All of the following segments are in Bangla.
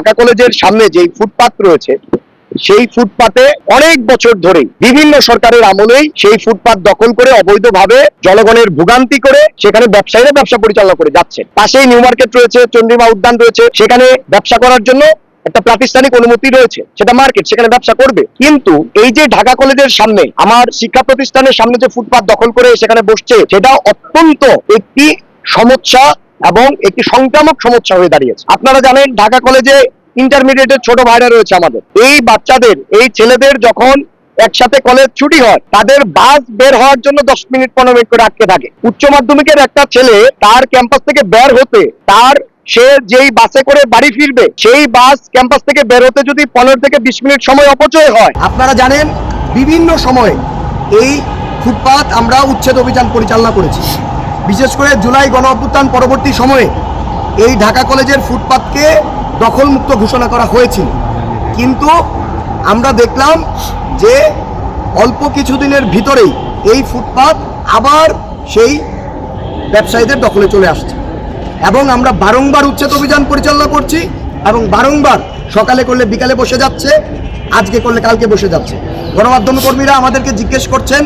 ঢাকা কলেজের সামনে যে ফুটপাত রয়েছে সেই ফুটপাতে অনেক বছর ধরে বিভিন্ন সরকারের আমলেই সেই ফুটপাত দখল করে অবৈধভাবে জনগণের ভোগান্তি করে সেখানে ব্যবসায়ীরা ব্যবসা পরিচালনা করে যাচ্ছে। পাশেই নিউ মার্কেট রয়েছে, চন্দ্রিমা উদ্যান রয়েছে, সেখানে ব্যবসা করার জন্য একটা প্রাতিষ্ঠানিক অনুমতি রয়েছে, সেটা মার্কেট, সেখানে ব্যবসা করবে। কিন্তু এই যে ঢাকা কলেজের সামনে আমার শিক্ষা প্রতিষ্ঠানের সামনে যে ফুটপাত দখল করে সেখানে বসছে, সেটা অত্যন্ত একটি সমস্যা এবং একটি সংক্রামক সমস্যা হয়ে দাঁড়িয়েছে। আপনারা জানেন ঢাকা কলেজে ইন্টারমিডিয়েটের ছোট ভাইরা রয়েছে আমাদের, এই বাচ্চাদের, এই ছেলেদের যখন একসাথে কলেজ ছুটি হয় তাদের বাস বের হওয়ার জন্য 10 মিনিট 15 মিনিট করে আটকে থাকে। উচ্চ মাধ্যমিকের একটা ছেলে তার ক্যাম্পাস থেকে বের হতে, তার সে যেই বাসে করে বাড়ি ফিরবে সেই বাস ক্যাম্পাস থেকে বের হতে যদি 15 থেকে 20 মিনিট সময় অপচয় হয়। আপনারা জানেন বিভিন্ন সময়ে এই ফুটপাত আমরা উচ্ছেদ অভিযান পরিচালনা করেছি। বিশেষ করে জুলাই গণ অভ্যুত্থান পরবর্তী সময়ে এই ঢাকা কলেজের ফুটপাতকে দখলমুক্ত ঘোষণা করা হয়েছিল, কিন্তু আমরা দেখলাম যে অল্প কিছুদিনের ভিতরেই এই ফুটপাত আবার সেই ব্যবসায়ীদের দখলে চলে আসছে এবং আমরা বারংবার উচ্ছেদ অভিযান পরিচালনা করছি এবং বারংবার সকালে করলে বিকালে বসে যাচ্ছে, আজকে করলে কালকে বসে যাচ্ছে। গণমাধ্যম কর্মীরা আমাদেরকে জিজ্ঞেস করছেন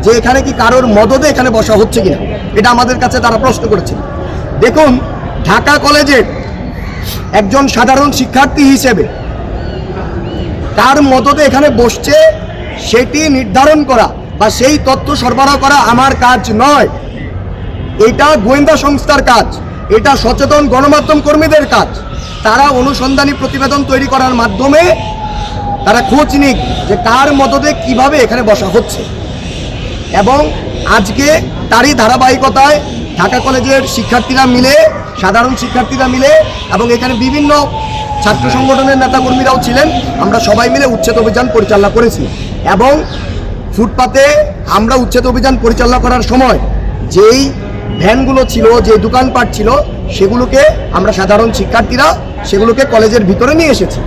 যে এখানে কি কারোর মদদে এখানে বসা হচ্ছে কিনা, এটা আমাদের কাছে তারা প্রশ্ন করেছেন। দেখুন, ঢাকা কলেজের একজন সাধারণ শিক্ষার্থী হিসেবে কার মদদে এখানে বসছে সেটি নির্ধারণ করা বা সেই তথ্য সরবরাহ করা আমার কাজ নয়, এটা গোয়েন্দা সংস্থার কাজ, এটা সচেতন গণমাধ্যম কর্মীদের কাজ। তারা অনুসন্ধানী প্রতিবেদন তৈরি করার মাধ্যমে তারা খোঁজ নিক যে কার মদদে কিভাবে এখানে বসা হচ্ছে। এবং আজকে তারই ধারাবাহিকতায় ঢাকা কলেজের শিক্ষার্থীরা মিলে, সাধারণ শিক্ষার্থীরা মিলে এবং এখানে বিভিন্ন ছাত্র সংগঠনের নেতাকর্মীরাও ছিলেন, আমরা সবাই মিলে উচ্ছেদ অভিযান পরিচালনা করেছি। এবং ফুটপাতে আমরা উচ্ছেদ অভিযান পরিচালনা করার সময় যেই ভ্যানগুলো ছিল, যে দোকানপাট ছিল, সেগুলোকে আমরা সাধারণ শিক্ষার্থীরা সেগুলোকে কলেজের ভিতরে নিয়ে এসেছি।